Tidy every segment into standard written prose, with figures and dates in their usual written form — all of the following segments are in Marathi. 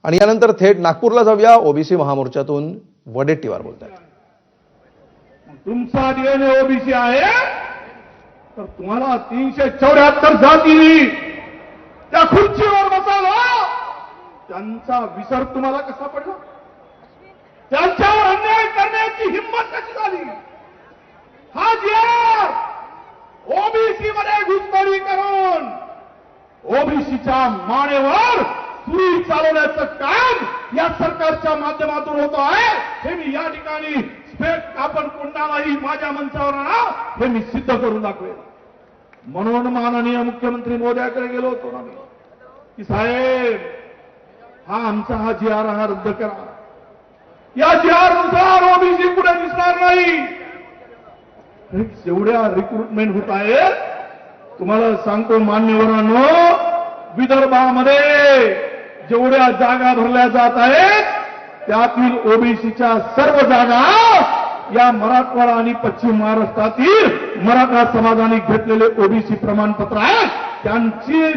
आणि यानंतर थेट नागपूरला जाऊया. ओबीसी महामोर्चातून वडेट्टीवार बोलतात. तुमचा डीएनए ओबीसी आहे तर तुम्हाला 374 जाती त्या खुर्चीवर बसावं, त्यांचा विसर तुम्हाला कसा पडला? त्यांच्यावर अन्याय करण्याची हिंमत कशी झाली? हा जी ओबीसी मध्ये घुसखोरी करून ओबीसीच्या मानेवर सुरी चालवण्याचं काम या सरकारच्या माध्यमातून होत आहे. हे मी या ठिकाणी आपण कोणालाही माझ्या मंचावर आणा, हे मी सिद्ध करून दाखवेल. म्हणून माननीय मुख्यमंत्री महोदयाकडे गेलो होतो ना मी, की साहेब हा जी आर हा रद्द करा. या जी आर नुसार ओबीसी पुढे दिसणार नाही. जेवढ्या रिक्रुटमेंट होत आहेत तुम्हाला सांगतो मान्यवरांनो, विदर्भामध्ये जेवढ्या जागा भरल्या जात आहेत त्यातील ओबीसीच्या सर्व जागा या मराठवाडा आणि पश्चिम महाराष्ट्रातील मराठा समाजाने घेतलेले ओबीसी प्रमाणपत्र आहेत,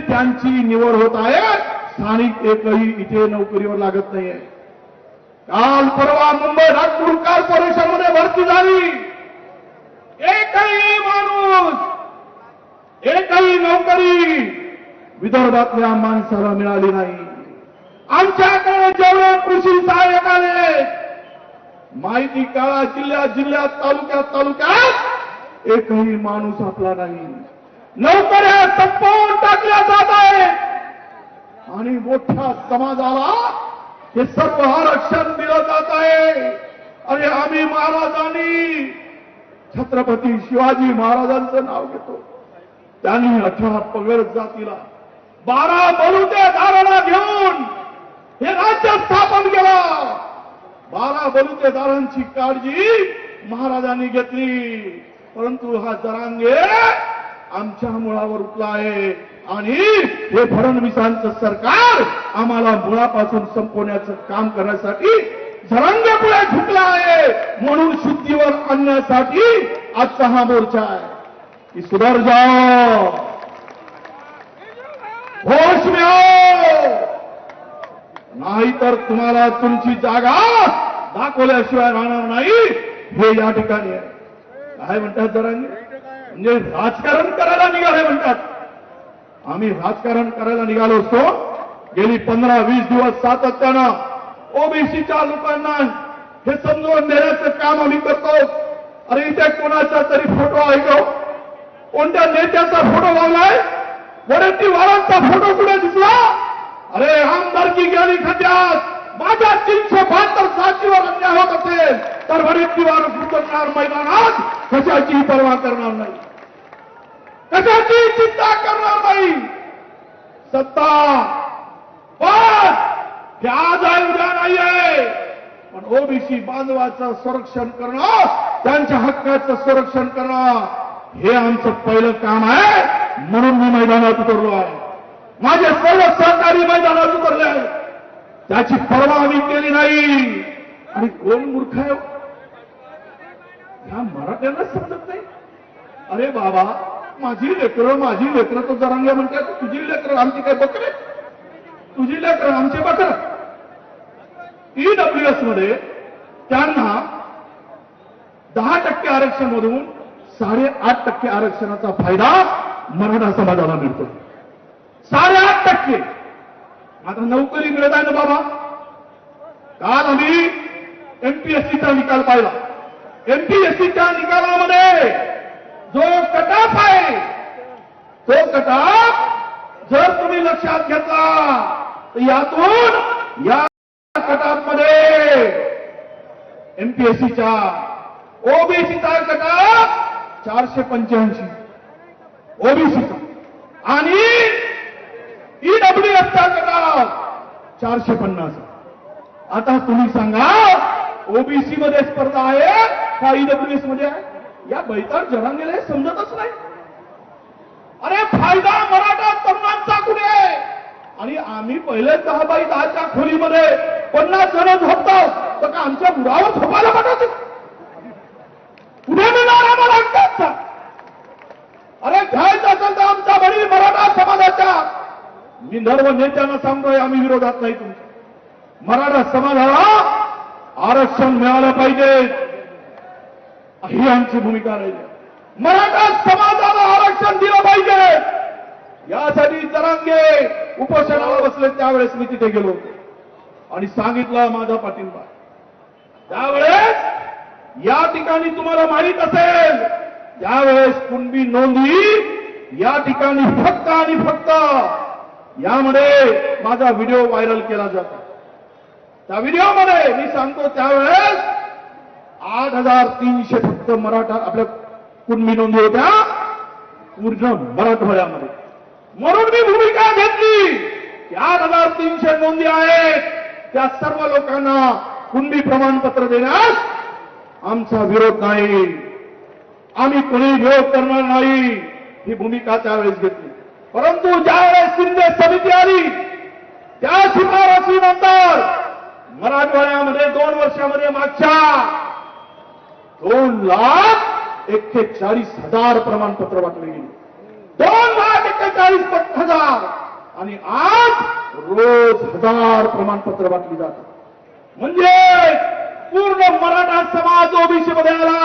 त्यांची निवड होत आहे. स्थानिक एकही इथे नोकरीवर लागत नाहीये. काल परवा मुंबई नागपूर कॉर्पोरेशनमध्ये भरती झाली. एकही माणूस, एकही नोकरी विदर्भातल्या माणसाला मिळाली नाही. आमच्याकडे जेवढे कृषी सहाय्यक आले, माहिती काळा जिल्ह्यात तालुक्यात एकही माणूस आपला नाही. नोकऱ्या संपवून टाकल्या जात आहेत आणि मोठ्या समाजाला हे सर्व आरक्षण दिलं जात आहे. अरे आम्ही महाराजांनी, छत्रपती शिवाजी महाराजांचं नाव घेतो. त्यांनी 18 पगड जातीला 12 बलुतेदारांना घेऊन हे राज्य स्थापन केलं. 12 बलुतेदारांची काळजी महाराजांनी घेतली. परंतु हा जरांगे आमच्या मुळावर उठला आहे आणि हे फडणवीसांचं सरकार आम्हाला मुळापासून संपवण्याचं काम करण्यासाठी जरांगे पुढे झुकला आहे. म्हणून शुद्धीवर आणण्यासाठी आजचा हा मोर्चा आहे की सुधर जाओ, होश में आओ, नाहीतर तुम्हाला तुमची जागा दाखवल्याशिवाय राहणार नाही. हे या ठिकाणी आहे. काय म्हणतात जरांगे? म्हणजे राजकारण करायला निघाले म्हणतात. आम्ही राजकारण करायला निघालो असतो. गेली 15-20 दिवस सातत्यानं ओबीसीच्या लोकांना हे समजून देण्याचं काम आम्ही करतो. अरे इथे कोणाचा तरी फोटो आहे का? कोणत्या नेत्याचा फोटो लावलाय? वडेट्टीवारांचा फोटो कुठे दिसला? अरे आमदारकी गेली खड्ड्यात. माझ्या 372 जातीवर अन्याय होत असेल तर वडेट्टीवार उतरणार मैदानात, कशाची पर्वा करणार नाही, कशाची चिंता करणार नाही. सत्ता पण हे आज आहे उद्या नाहीये. पण ओबीसी बांधवाचं संरक्षण करणं, त्यांच्या हक्काचं संरक्षण करणं हे आमचं पहिलं काम आहे. म्हणून मी मैदानात उतरलो आहे. माझे सर्व सहकारी मैदानात उतरले आहेत. त्याची पर्वा आम्ही केली नाही. आणि कोण मूर्ख आहे ह्या मराठ्यांना समजत नाही. अरे बाबा, माझी लेकरं तो जरांगे म्हणतात, तुझी लेकरं आमची काय बकरे? तुझी लेकरं आमची बकरं. ईडब्ल्यूएस मध्ये त्यांना 10% आरक्षण मधून 8.5% आरक्षणाचा फायदा मराठा समाजाला मिळतो. 8.5%. आता नोकरी मिळत आहे ना बाबा. काल आम्ही एमपीएससीचा निकाल पाहिला. एमपीएससीच्या निकालामध्ये जो कटाफ आहे, तो कटाफ जर तुम्ही लक्षात घेतला तर यातून या कटाफमध्ये एमपीएससीच्या ओबीसीचा कटाफ 485 ओबीसीचा आणि ईडब्ल्यूएसचा कटाफ 450. आता तुम्ही सांगा ओबीसी मध्ये स्पर्धा आहे का ईडब्ल्यूएस मध्ये आहे? या बैताड जरांगेला हे समजतच नाही. अरे फायदा मराठा तरुणांचा कुठे? आणि आम्ही पहिले 10x10च्या खोलीमध्ये 50 जण झोपतो तर का आमच्या मुलावर झोपायला पाठवतो? कुठे मिळणार आम्हाला हक्काचा? अरे घ्यायचं असेल तर आमच्या वडील मराठा समाजाच्या, मी सर्व नेत्यांना सांगतोय आम्ही विरोधात नाही तुमच्या. मराठा समाजाला आरक्षण मिळालं पाहिजे, ही आमची भूमिका राहील. मराठा समाजाला आरक्षण दिलं पाहिजे यासाठी जरांगे उपोषणाला बसले. त्यावेळेस मी तिथे गेलो होतो आणि सांगितलं माझा पाठिंबा. त्यावेळेस या ठिकाणी तुम्हाला माहित असेल, त्यावेळेस कुणबी नोंदी या ठिकाणी फक्त आणि फक्त यामध्ये माझा व्हिडिओ व्हायरल केला जातो. त्या व्हिडिओमध्ये मी सांगतो त्यावेळेस 8,300 फक्त मराठा आपल्या कुणबी नोंदी होत्या पूर्ण मराठवाड्यामध्ये. म्हणून मी भूमिका घेतली की 8,300 नोंदी आहेत त्या सर्व लोकांना कुणबी प्रमाणपत्र देण्यास आमचा विरोध नाही, आम्ही कोणी विरोध करणार नाही, ही भूमिका त्यावेळेस घेतली. परंतु ज्यावेळेस शिंदे समिती आली त्या शिफारसीनंतर मराठवाड्यामध्ये 2 वर्षामध्ये मागच्या 2,41,000 प्रमाणपत्र वाटले गेली. 2,41,000 आणि आज रोज 1,000 प्रमाणपत्र वाटली जातात. म्हणजे पूर्ण मराठा समाज ओबीसी मध्ये आला.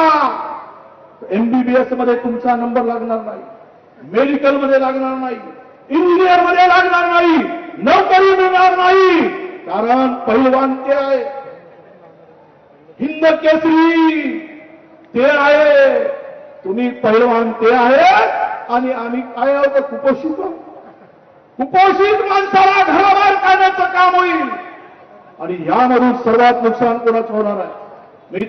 एमबीबीएस मध्ये तुमचा नंबर लागणार नाही, मेडिकल मध्ये लागणार नाही, इंजिनियर मध्ये लागणार नाही, नोकरी मिळणार नाही, कारण पहिलवान ते आहे, हिंद केसरी ते आहे, तुम्ही पहिलवान ते आहे आणि आम्ही काय आहोत कुपोषित. कुपोषित माणसाला घराबाहेर काढण्याचं काम होईल आणि यामधून सर्वात नुकसान कोणाचं होणार आहे?